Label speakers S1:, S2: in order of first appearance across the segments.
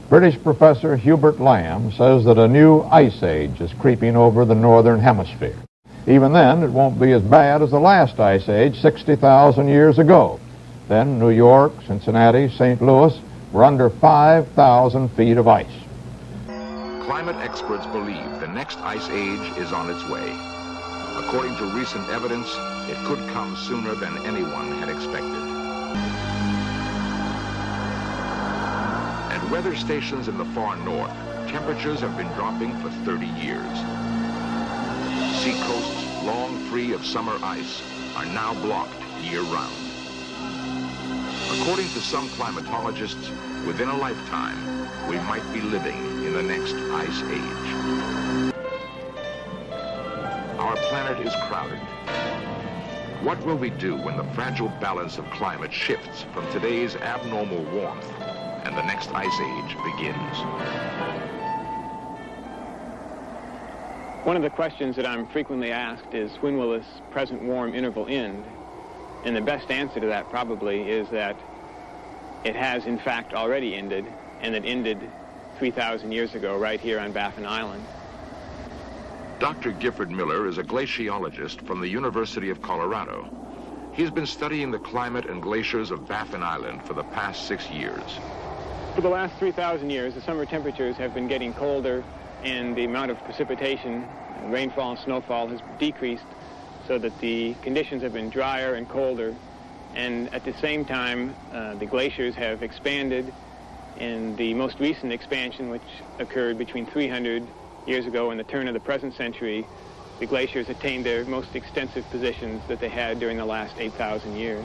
S1: British professor Hubert Lamb says that a new ice age is creeping over the northern hemisphere. Even then, it won't be as bad as the last ice age 60,000 years ago. Then New York, Cincinnati, St. Louis were under 5,000 feet of ice.
S2: Climate experts believe the next ice age is on its way. According to recent evidence, it could come sooner than anyone had expected. At weather stations in the far north, temperatures have been dropping for 30 years. Seacoasts, long free of summer ice, are now blocked year-round. According to some climatologists, within a lifetime, we might be living in the next ice age. Our planet is crowded. What will we do when the fragile balance of climate shifts from today's abnormal warmth and the next ice age begins?
S3: One of the questions that I'm frequently asked is, when will this present warm interval end? And the best answer to that probably is that it has in fact already ended, and it ended 3,000 years ago right here on Baffin Island.
S2: Dr. Gifford Miller is a glaciologist from the University of Colorado. He's been studying the climate and glaciers of Baffin Island for the past 6 years.
S3: For the last 3,000 years, the summer temperatures have been getting colder, and the amount of precipitation, rainfall and snowfall has decreased, so that the conditions have been drier and colder. And at the same time, the glaciers have expanded. In the most recent expansion, which occurred between 300 years ago and the turn of the present century, the glaciers attained their most extensive positions that they had during the last 8,000 years.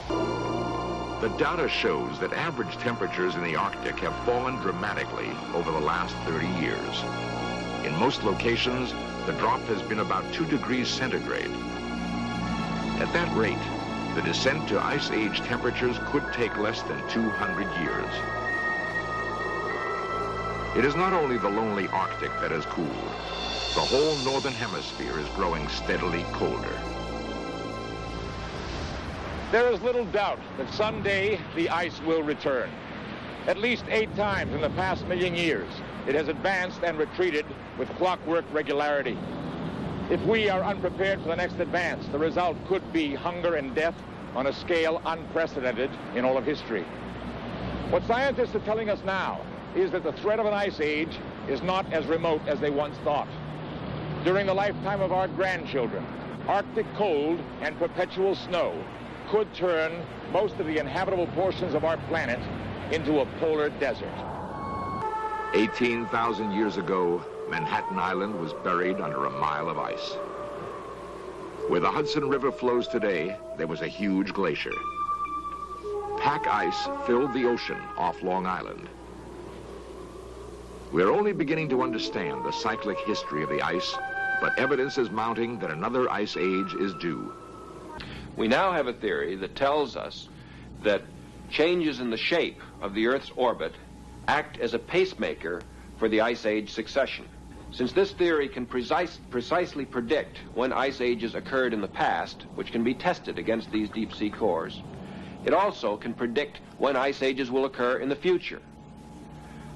S2: The data shows that average temperatures in the Arctic have fallen dramatically over the last 30 years. In most locations, the drop has been about 2 degrees centigrade. At that rate, the descent to ice age temperatures could take less than 200 years. It is not only the lonely Arctic that has cooled. The whole northern hemisphere is growing steadily colder.
S4: There is little doubt that someday the ice will return. At least 8 times in the past million years, it has advanced and retreated with clockwork regularity. If we are unprepared for the next advance, the result could be hunger and death on a scale unprecedented in all of history. What scientists are telling us now is that the threat of an ice age is not as remote as they once thought. During the lifetime of our grandchildren, Arctic cold and perpetual snow could turn most of the inhabitable portions of our planet into a polar desert.
S2: 18,000 years ago, Manhattan Island was buried under a mile of ice. Where the Hudson River flows today, there was a huge glacier. Pack ice filled the ocean off Long Island. We're only beginning to understand the cyclic history of the ice, but evidence is mounting that another ice age is due.
S5: We now have a theory that tells us that changes in the shape of the Earth's orbit act as a pacemaker for the ice age succession. Since this theory can precisely predict when ice ages occurred in the past, which can be tested against these deep-sea cores, it also can predict when ice ages will occur in the future.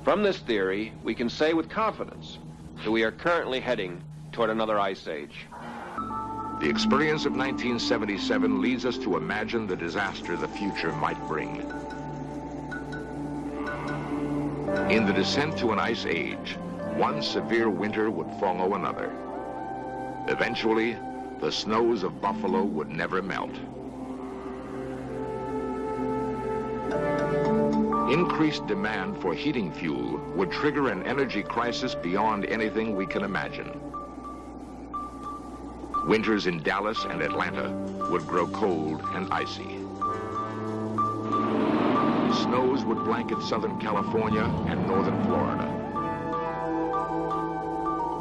S5: From this theory, we can say with confidence that we are currently heading toward another ice age.
S2: The experience of 1977 leads us to imagine the disaster the future might bring. In the descent to an ice age, one severe winter would follow another. Eventually, the snows of Buffalo would never melt. Increased demand for heating fuel would trigger an energy crisis beyond anything we can imagine. Winters in Dallas and Atlanta would grow cold and icy. Snows would blanket Southern California and northern Florida.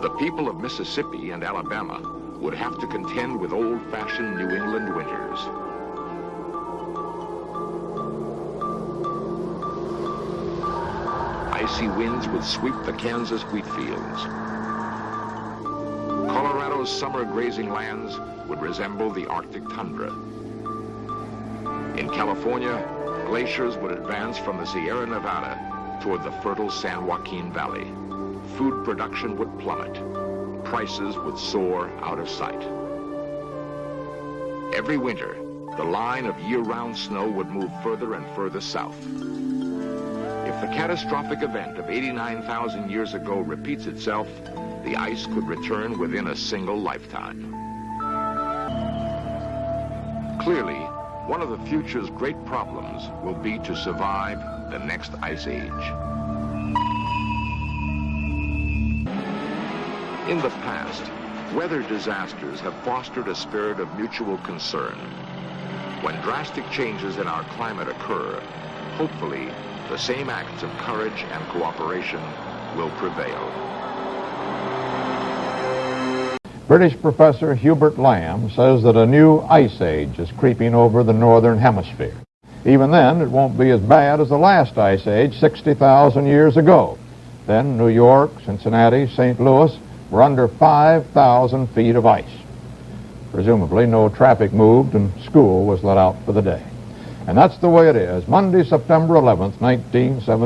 S2: The people of Mississippi and Alabama would have to contend with old-fashioned New England winters. Icy winds would sweep the Kansas wheat fields. Colorado's summer grazing lands would resemble the Arctic tundra. In California, glaciers would advance from the Sierra Nevada toward the fertile San Joaquin Valley, food production would plummet. Prices would soar out of sight. Every winter, the line of year-round snow would move further and further south. If the catastrophic event of 89,000 years ago repeats itself, the ice could return within a single lifetime. Clearly, one of the future's great problems will be to survive the next ice age. In the past, weather disasters have fostered a spirit of mutual concern. When drastic changes in our climate occur, hopefully, the same acts of courage and cooperation will prevail.
S1: British professor Hubert Lamb says that a new ice age is creeping over the northern hemisphere. Even then, it won't be as bad as the last ice age 60,000 years ago. Then New York, Cincinnati, St. Louis were under 5,000 feet of ice. Presumably, no traffic moved and school was let out for the day. And that's the way it is. Monday, September 11th, 1970.